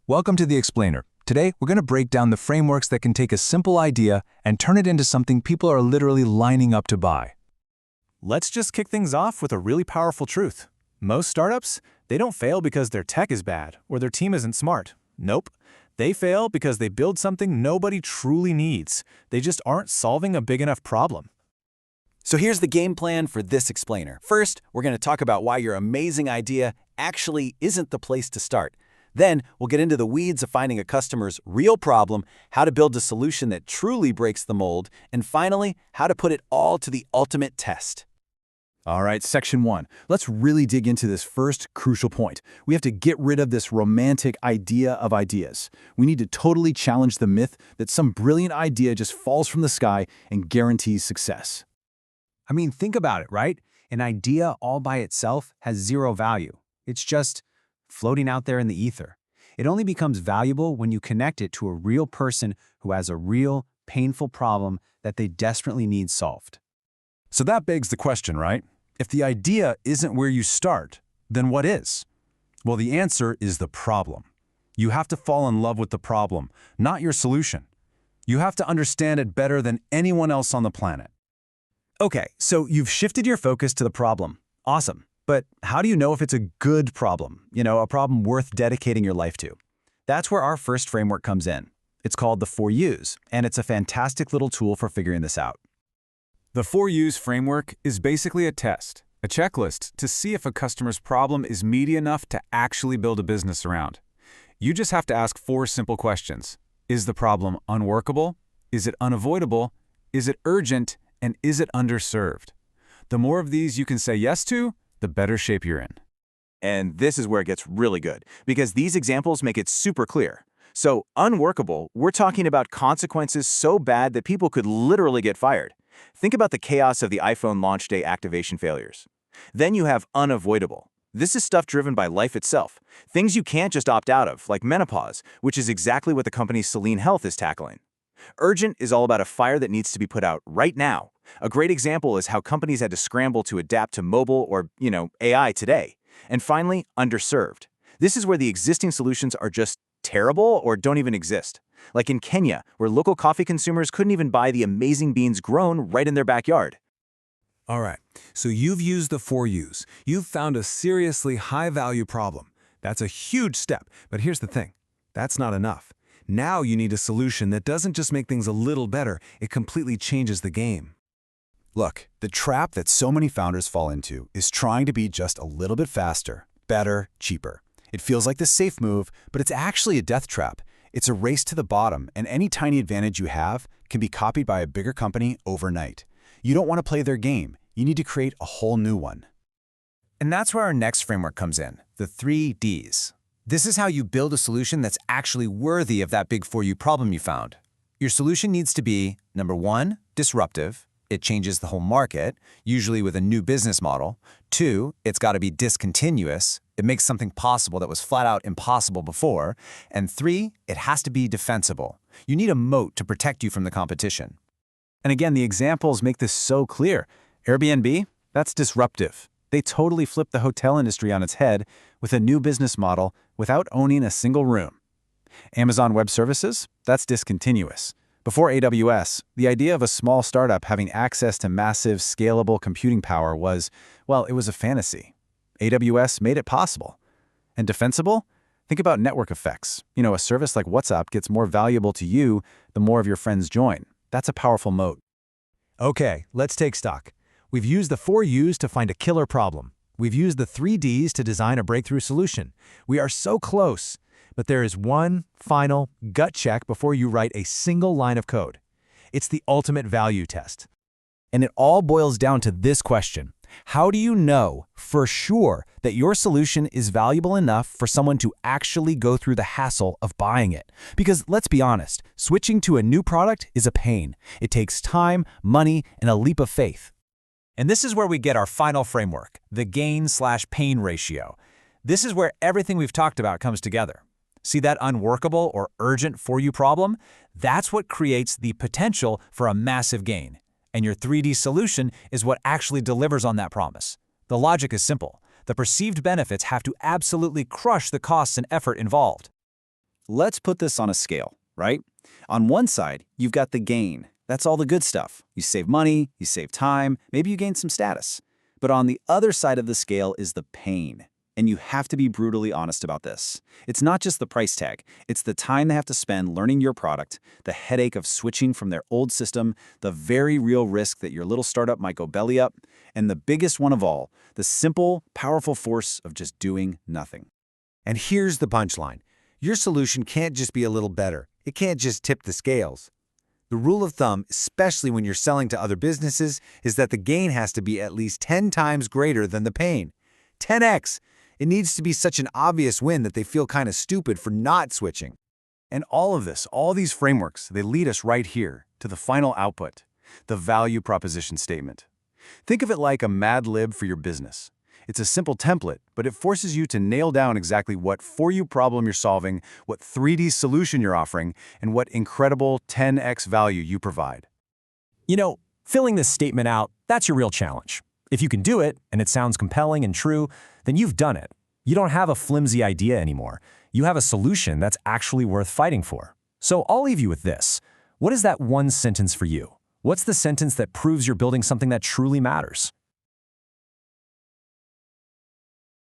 Welcome to The Explainer. Today, we're going to break down the frameworks that can take a simple idea and turn it into something people are literally lining up to buy. Let's just kick things off with a really powerful truth. Most startups, they don't fail because their tech is bad or their team isn't smart. Nope. They fail because they build something nobody truly needs. They just aren't solving a big enough problem. So here's the game plan for this explainer. First, we're going to talk about why your amazing idea actually isn't the place to start. Then, we'll get into the weeds of finding a customer's real problem, how to build a solution that truly breaks the mold, and finally, how to put it all to the ultimate test. All right, section 1. Let's really dig into this first crucial point. We have to get rid of this romantic idea of ideas. We need to totally challenge the myth that some brilliant idea just falls from the sky and guarantees success. I mean, think about it, right? An idea all by itself has zero value. It's just floating out there in the ether. It only becomes valuable when you connect it to a real person who has a real, painful problem that they desperately need solved. So that begs the question, right? If the idea isn't where you start, then what is? Well, the answer is the problem. You have to fall in love with the problem, not your solution. You have to understand it better than anyone else on the planet. Okay, so you've shifted your focus to the problem. Awesome. But how do you know if it's a good problem? A problem worth dedicating your life to? That's where our first framework comes in. It's called the 4 U's, and it's a fantastic little tool for figuring this out. The 4 U's framework is basically a test, a checklist to see if a customer's problem is meaty enough to actually build a business around. You just have to ask 4 simple questions. Is the problem unworkable? Is it unavoidable? Is it urgent? And is it underserved? The more of these you can say yes to, the better shape you're in. And this is where it gets really good, because these examples make it super clear. So, unworkable, we're talking about consequences so bad that people could literally get fired. Think about the chaos of the iPhone launch day activation failures. Then you have unavoidable. This is stuff driven by life itself. Things you can't just opt out of, like menopause, which is exactly what the company Selene Health is tackling. Urgent is all about a fire that needs to be put out right now. A great example is how companies had to scramble to adapt to mobile or, AI today. And finally, underserved. This is where the existing solutions are just terrible or don't even exist. Like in Kenya, where local coffee consumers couldn't even buy the amazing beans grown right in their backyard. All right, so you've used the 4 U's. You've found a seriously high-value problem. That's a huge step, but here's the thing. That's not enough. Now you need a solution that doesn't just make things a little better, it completely changes the game. Look, the trap that so many founders fall into is trying to be just a little bit faster, better, cheaper. It feels like the safe move, but it's actually a death trap. It's a race to the bottom, and any tiny advantage you have can be copied by a bigger company overnight. You don't want to play their game. You need to create a whole new one. And that's where our next framework comes in, the 3 Ds. This is how you build a solution that's actually worthy of that big 4U problem you found. Your solution needs to be, number 1, disruptive. It changes the whole market, usually with a new business model. 2, it's got to be discontinuous. It makes something possible that was flat out impossible before. And 3, it has to be defensible. You need a moat to protect you from the competition. And again, the examples make this so clear. Airbnb, that's disruptive. They totally flipped the hotel industry on its head with a new business model without owning a single room. Amazon Web Services, that's discontinuous. Before AWS, the idea of a small startup having access to massive, scalable computing power was, well, it was a fantasy. AWS made it possible. And defensible? Think about network effects. A service like WhatsApp gets more valuable to you the more of your friends join. That's a powerful moat. Okay, let's take stock. We've used the 4 U's to find a killer problem. We've used the 3 D's to design a breakthrough solution. We are so close. But there is one final gut check before you write a single line of code. It's the ultimate value test. And it all boils down to this question. How do you know for sure that your solution is valuable enough for someone to actually go through the hassle of buying it? Because let's be honest, switching to a new product is a pain. It takes time, money, and a leap of faith. And this is where we get our final framework, the gain/pain ratio. This is where everything we've talked about comes together. See that unworkable or urgent 4U problem? That's what creates the potential for a massive gain. And your 3D solution is what actually delivers on that promise. The logic is simple. The perceived benefits have to absolutely crush the costs and effort involved. Let's put this on a scale, right? On one side, you've got the gain. That's all the good stuff. You save money, you save time, maybe you gain some status. But on the other side of the scale is the pain. And you have to be brutally honest about this. It's not just the price tag. It's the time they have to spend learning your product, the headache of switching from their old system, the very real risk that your little startup might go belly up, and the biggest one of all, the simple, powerful force of just doing nothing. And here's the punchline. Your solution can't just be a little better. It can't just tip the scales. The rule of thumb, especially when you're selling to other businesses, is that the gain has to be at least 10 times greater than the pain. 10x! It needs to be such an obvious win that they feel kind of stupid for not switching. And all of this, all these frameworks, they lead us right here to the final output, the value proposition statement. Think of it like a Mad Lib for your business. It's a simple template, but it forces you to nail down exactly what for you problem you're solving, what 3D solution you're offering, and what incredible 10x value you provide. You know, filling this statement out, that's your real challenge. If you can do it, and it sounds compelling and true, then you've done it. You don't have a flimsy idea anymore. You have a solution that's actually worth fighting for. So I'll leave you with this. What is that one sentence for you? What's the sentence that proves you're building something that truly matters?